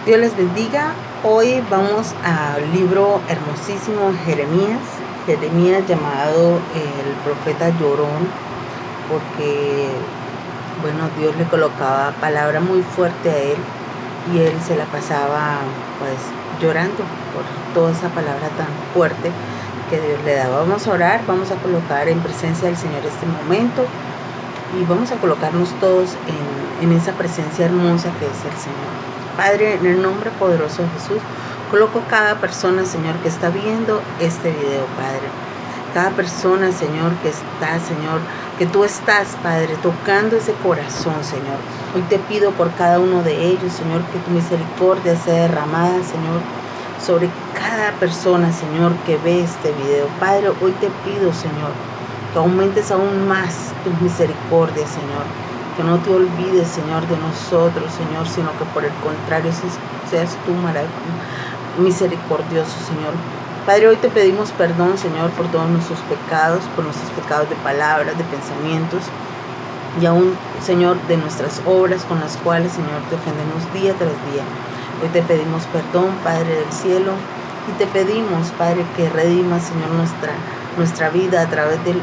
Dios les bendiga. Hoy vamos al libro hermosísimo Jeremías llamado el profeta llorón, porque Dios le colocaba palabra muy fuerte a él y él se la pasaba pues llorando por toda esa palabra tan fuerte que Dios le daba. Vamos a orar, vamos a colocar en presencia del Señor este momento y vamos a colocarnos todos en esa presencia hermosa que es el Señor. Padre, en el nombre poderoso de Jesús, coloco cada persona, Señor, que está viendo este video, Padre. Cada persona, Señor, que está, Señor, que tú estás, Padre, tocando ese corazón, Señor. Hoy te pido por cada uno de ellos, Señor, que tu misericordia sea derramada, Señor, sobre cada persona, Señor, que ve este video. Padre, hoy te pido, Señor, que aumentes aún más tu misericordia, Señor. Que no te olvides, Señor, de nosotros, Señor, sino que por el contrario seas tú misericordioso, Señor. Padre, hoy te pedimos perdón, Señor, por todos nuestros pecados, por nuestros pecados de palabras, de pensamientos, y aún, Señor, de nuestras obras con las cuales, Señor, te ofendemos día tras día. Hoy te pedimos perdón, Padre del cielo, y te pedimos, Padre, que redimas, Señor, nuestra vida a través del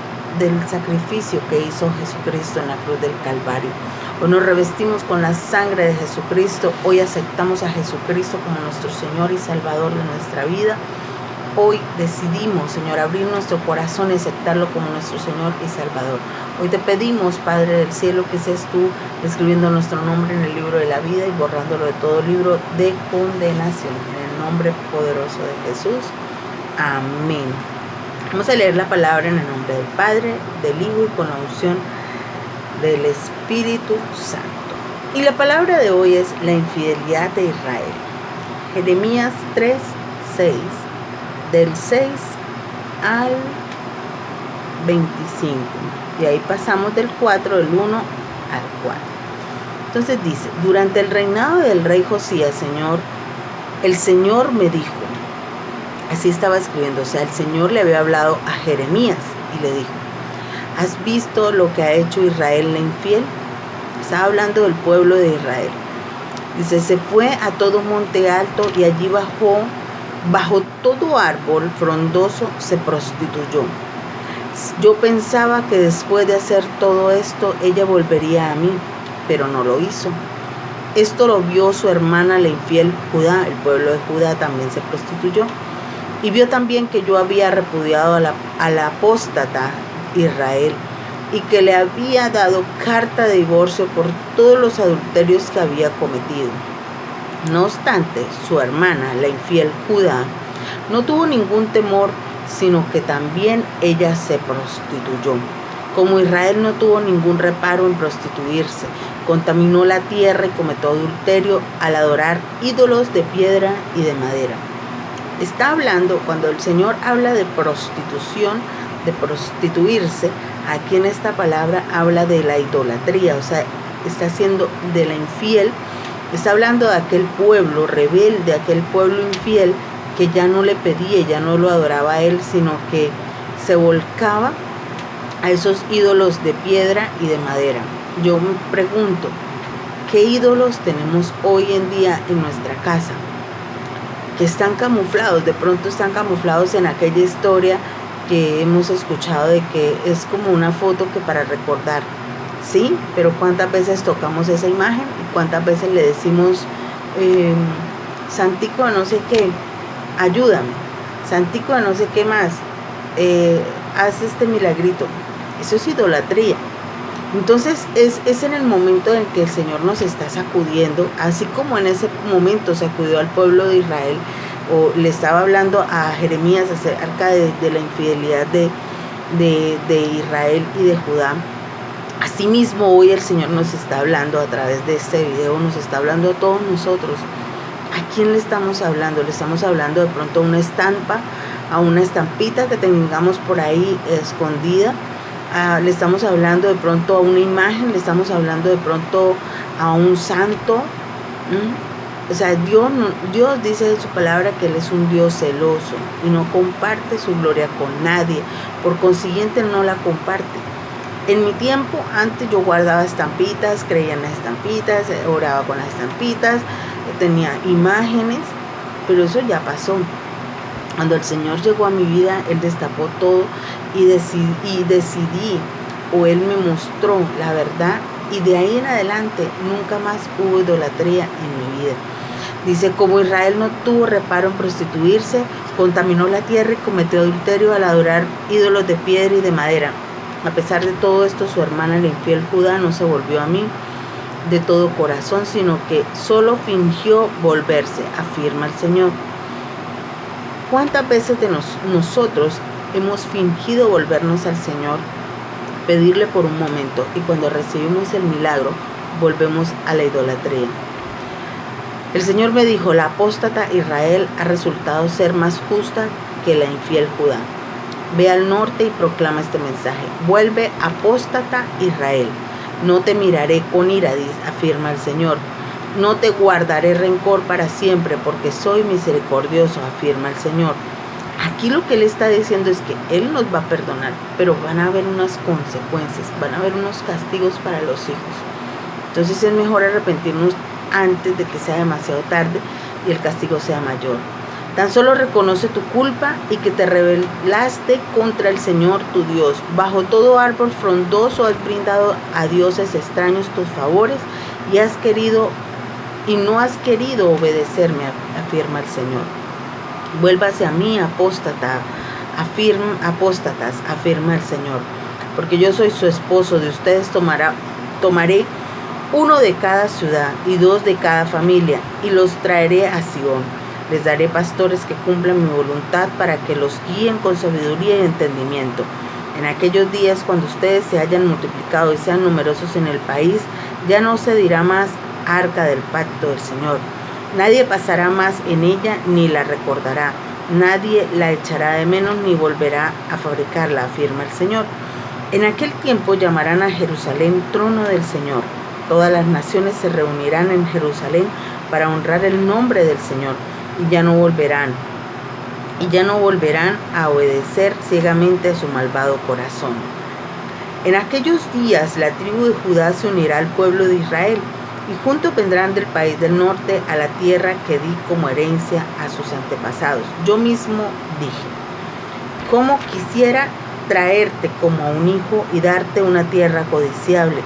sacrificio que hizo Jesucristo en la cruz del Calvario. Hoy nos revestimos con la sangre de Jesucristo. Hoy aceptamos a Jesucristo como nuestro Señor y Salvador de nuestra vida. Hoy decidimos, Señor, abrir nuestro corazón y aceptarlo como nuestro Señor y Salvador. Hoy te pedimos, Padre del cielo, que seas tú escribiendo nuestro nombre en el libro de la vida y borrándolo de todo libro de condenación. En el nombre poderoso de Jesús. Amén. Vamos a leer la palabra en el nombre del Padre, del Hijo y con la unción del Espíritu Santo. Y la palabra de hoy es la infidelidad de Israel. Jeremías 3:6, del 6 al 25. Y ahí pasamos del 4, del 1 al 4. Entonces dice: durante el reinado del rey Josías, el Señor me dijo. Así estaba escribiendo, o sea, el Señor le había hablado a Jeremías y le dijo: ¿has visto lo que ha hecho Israel la infiel? Estaba hablando del pueblo de Israel. Dice: se fue a todo monte alto y allí bajo todo árbol frondoso se prostituyó. Yo pensaba que después de hacer todo esto ella volvería a mí, pero no lo hizo. Esto lo vio su hermana la infiel Judá. El pueblo de Judá también se prostituyó. Y vio también que yo había repudiado a la apóstata Israel y que le había dado carta de divorcio por todos los adulterios que había cometido. No obstante, su hermana, la infiel Judá, no tuvo ningún temor, sino que también ella se prostituyó. Como Israel no tuvo ningún reparo en prostituirse, contaminó la tierra y cometió adulterio al adorar ídolos de piedra y de madera. Está hablando, cuando el Señor habla de prostitución, de prostituirse, aquí en esta palabra habla de la idolatría, o sea, está haciendo de la infiel, está hablando de aquel pueblo rebelde, aquel pueblo infiel que ya no le pedía, ya no lo adoraba a él, sino que se volcaba a esos ídolos de piedra y de madera. Yo me pregunto, ¿qué ídolos tenemos hoy en día en nuestra casa? Que están camuflados, de pronto están camuflados en aquella historia que hemos escuchado de que es como una foto que para recordar, sí, pero ¿cuántas veces tocamos esa imagen? ¿Y cuántas veces le decimos, santico de no sé qué, ayúdame, santico de no sé qué más, haz este milagrito? Eso es idolatría. Entonces es en el momento en que el Señor nos está sacudiendo, así como en ese momento sacudió al pueblo de Israel, o le estaba hablando a Jeremías acerca de la infidelidad de Israel y de Judá. Asimismo, hoy el Señor nos está hablando a través de este video, nos está hablando a todos nosotros. ¿A quién le estamos hablando? Le estamos hablando de pronto a una estampa, a una estampita que tengamos por ahí escondida. Le estamos hablando de pronto a una imagen, le estamos hablando de pronto a un santo. O sea, Dios dice en su palabra que Él es un Dios celoso y no comparte su gloria con nadie. Por consiguiente, no la comparte. En mi tiempo, antes yo guardaba estampitas, creía en las estampitas, oraba con las estampitas, tenía imágenes, pero eso ya pasó. Cuando el Señor llegó a mi vida, Él destapó todo y decidí, o Él me mostró la verdad, y de ahí en adelante nunca más hubo idolatría en mi vida. Dice, como Israel no tuvo reparo en prostituirse, contaminó la tierra y cometió adulterio al adorar ídolos de piedra y de madera. A pesar de todo esto, su hermana, la infiel Judá, no se volvió a mí de todo corazón, sino que solo fingió volverse, afirma el Señor. ¿Cuántas veces nosotros hemos fingido volvernos al Señor, pedirle por un momento, y cuando recibimos el milagro, volvemos a la idolatría? El Señor me dijo, la apóstata Israel ha resultado ser más justa que la infiel Judá. Ve al norte y proclama este mensaje. Vuelve, apóstata Israel. No te miraré con ira, afirma el Señor. No te guardaré rencor para siempre, porque soy misericordioso, afirma el Señor. Aquí lo que Él está diciendo es que Él nos va a perdonar, pero van a haber unas consecuencias, van a haber unos castigos para los hijos. Entonces es mejor arrepentirnos antes de que sea demasiado tarde y el castigo sea mayor. Tan solo reconoce tu culpa y que te rebelaste contra el Señor tu Dios. Bajo todo árbol frondoso has brindado a dioses extraños tus favores y no has querido obedecerme, afirma el Señor. Vuélvase a mí, apóstatas, afirma el Señor, porque yo soy su esposo. De ustedes tomaré uno de cada ciudad y 2 de cada familia, y los traeré a Sion. Les daré pastores que cumplan mi voluntad para que los guíen con sabiduría y entendimiento. En aquellos días, cuando ustedes se hayan multiplicado y sean numerosos en el país, ya no se dirá más arca del pacto del Señor. Nadie pasará más en ella ni la recordará. Nadie la echará de menos ni volverá a fabricarla, afirma el Señor. En aquel tiempo llamarán a Jerusalén trono del Señor. Todas las naciones se reunirán en Jerusalén para honrar el nombre del Señor, y ya no volverán a obedecer ciegamente a su malvado corazón. En aquellos días la tribu de Judá se unirá al pueblo de Israel, y juntos vendrán del país del norte a la tierra que di como herencia a sus antepasados. Yo mismo dije, cómo quisiera traerte como a un hijo y darte una tierra codiciable,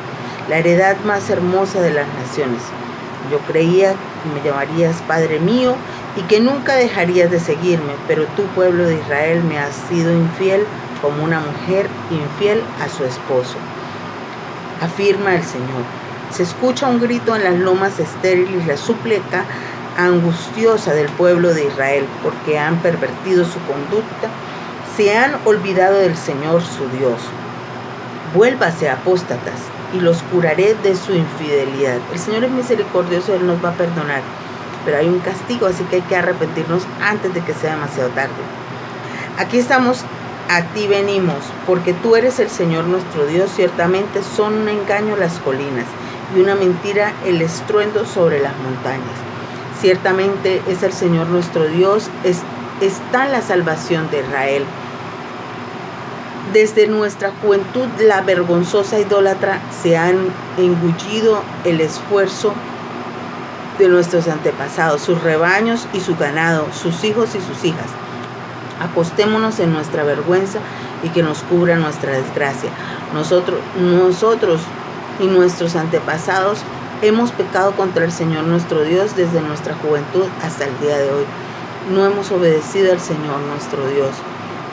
la heredad más hermosa de las naciones. Yo creía que me llamarías Padre mío y que nunca dejarías de seguirme, pero tú, pueblo de Israel, me has sido infiel como una mujer infiel a su esposo, afirma el Señor. Se escucha un grito en las lomas estériles, la súplica angustiosa del pueblo de Israel, porque han pervertido su conducta, se han olvidado del Señor su Dios. Vuélvase, apóstatas, y los curaré de su infidelidad. El Señor es misericordioso, Él nos va a perdonar, pero hay un castigo, así que hay que arrepentirnos antes de que sea demasiado tarde. Aquí estamos, a ti venimos, porque tú eres el Señor nuestro Dios. Ciertamente son un engaño las colinas y una mentira el estruendo sobre las montañas. Ciertamente es el Señor nuestro Dios, está la salvación de Israel. Desde nuestra juventud la vergonzosa idólatra se han engullido el esfuerzo de nuestros antepasados, sus rebaños y su ganado, sus hijos y sus hijas. Acostémonos en nuestra vergüenza y que nos cubra nuestra desgracia. Nosotros y nuestros antepasados hemos pecado contra el Señor nuestro Dios desde nuestra juventud hasta el día de hoy. No hemos obedecido al Señor nuestro Dios.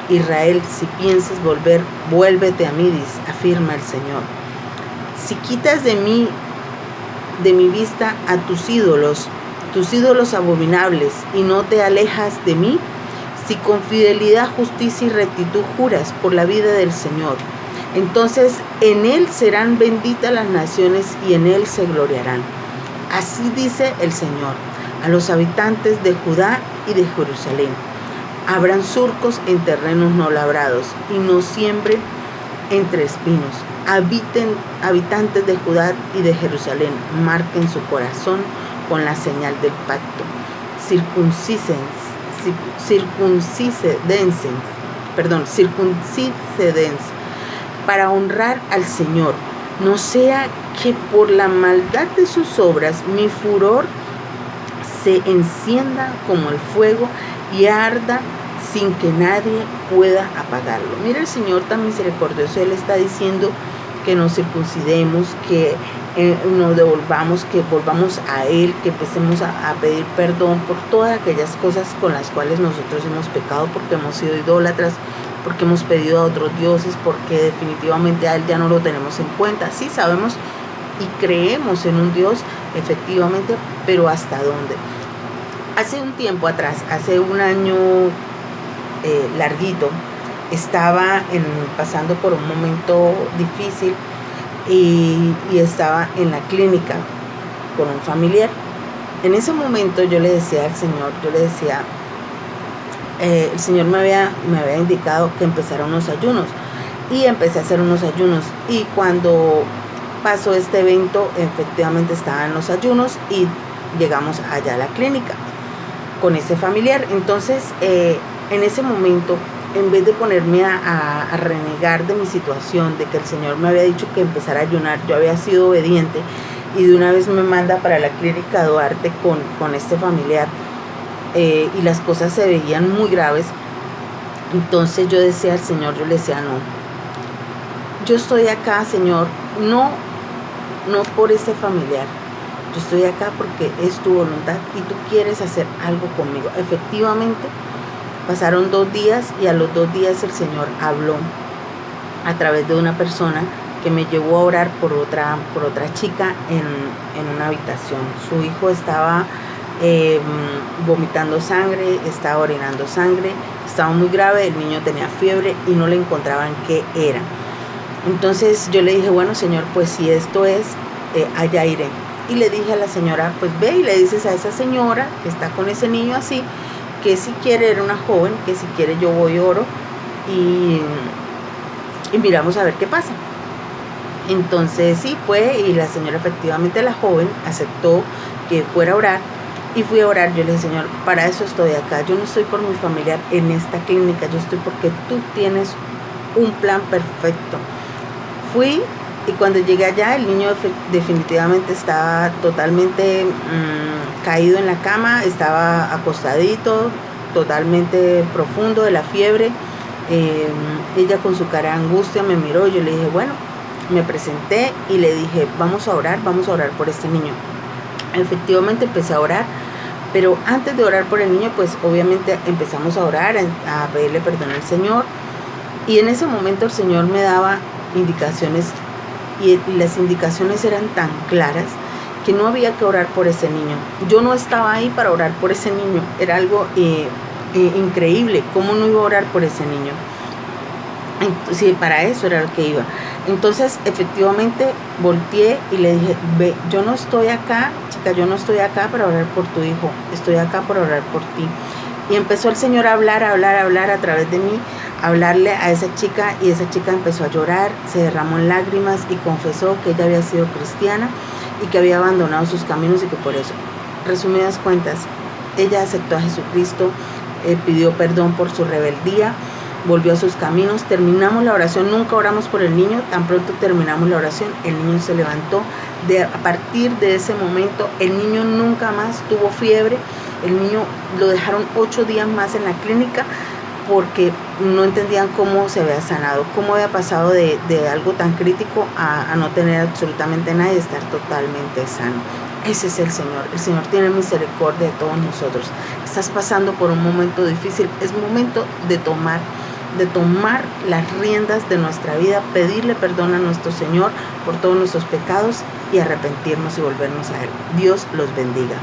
Israel, si piensas volver, vuélvete a mí, afirma el Señor. Si quitas de mi vista a tus ídolos abominables, y no te alejas de mí, si con fidelidad, justicia y rectitud juras por la vida del Señor, entonces en Él serán benditas las naciones y en Él se gloriarán. Así dice el Señor a los habitantes de Judá y de Jerusalén. Abran surcos en terrenos no labrados y no siembren entre espinos. Habitantes de Judá y de Jerusalén, marquen su corazón con la señal del pacto. Circuncídense para honrar al Señor. No sea que por la maldad de sus obras mi furor se encienda como el fuego y arda sin que nadie pueda apagarlo. Mira, el Señor tan misericordioso, Él está diciendo que nos circuncidemos, que nos devolvamos, que volvamos a Él, que empecemos a pedir perdón por todas aquellas cosas con las cuales nosotros hemos pecado, porque hemos sido idólatras, porque hemos pedido a otros dioses, porque definitivamente a Él ya no lo tenemos en cuenta. Sí, sabemos y creemos en un Dios, efectivamente, pero ¿hasta dónde? Hace un tiempo atrás, hace un año larguito, estaba pasando por un momento difícil y estaba en la clínica con un familiar. En ese momento yo le decía al Señor, el Señor me había indicado que empezara unos ayunos, y empecé a hacer unos ayunos, y cuando pasó este evento, efectivamente estaba en los ayunos y llegamos allá a la clínica con ese familiar. Entonces, en ese momento, en vez de ponerme a renegar de mi situación, de que el Señor me había dicho que empezara a ayunar, yo había sido obediente, y de una vez me manda para la clínica Duarte con este familiar, y las cosas se veían muy graves. Entonces yo decía al Señor, yo le decía, no, yo estoy acá, Señor, no por ese familiar, yo estoy acá porque es tu voluntad y tú quieres hacer algo conmigo. Efectivamente, pasaron 2 días, y a los 2 días el Señor habló a través de una persona que me llevó a orar por otra chica en una habitación. Su hijo estaba vomitando sangre, estaba orinando sangre, estaba muy grave, el niño tenía fiebre y no le encontraban qué era. Entonces yo le dije, bueno, Señor, pues si esto es, allá iré. Y le dije a la señora, pues ve y le dices a esa señora que está con ese niño así, que si quiere, era una joven, que si quiere yo voy oro y miramos a ver qué pasa. Entonces sí fue, y la señora, efectivamente la joven, aceptó que fuera a orar, y fui a orar. Yo le dije, Señor, para eso estoy acá, yo no estoy por mi familiar en esta clínica, yo estoy porque tú tienes un plan perfecto. Fui, y cuando llegué allá, el niño definitivamente estaba totalmente caído en la cama, estaba acostadito, totalmente profundo de la fiebre. Ella con su cara de angustia me miró, y yo le dije, bueno, me presenté y le dije, vamos a orar por este niño. Efectivamente empecé a orar, pero antes de orar por el niño, pues obviamente empezamos a orar, a pedirle perdón al Señor, y en ese momento el Señor me daba indicaciones, y las indicaciones eran tan claras que no había que orar por ese niño. Yo no estaba ahí para orar por ese niño, era algo increíble, ¿cómo no iba a orar por ese niño? Sí, para eso era lo que iba. Entonces, efectivamente, volteé y le dije, ve, yo no estoy acá, chica, yo no estoy acá para orar por tu hijo, estoy acá para orar por ti. Y empezó el Señor a hablar a través de mí, a hablarle a esa chica, y esa chica empezó a llorar, se derramó en lágrimas y confesó que ella había sido cristiana y que había abandonado sus caminos, y que por eso, resumidas cuentas, ella aceptó a Jesucristo, pidió perdón por su rebeldía, volvió a sus caminos. Terminamos la oración, nunca oramos por el niño, tan pronto terminamos la oración, el niño se levantó. A partir de ese momento, el niño nunca más tuvo fiebre. El niño lo dejaron 8 días más en la clínica porque no entendían cómo se había sanado, cómo había pasado de algo tan crítico a no tener absolutamente nada y estar totalmente sano. Ese es el Señor tiene misericordia de todos nosotros. Estás pasando por un momento difícil, es momento de tomar las riendas de nuestra vida, pedirle perdón a nuestro Señor por todos nuestros pecados y arrepentirnos y volvernos a Él. Dios los bendiga.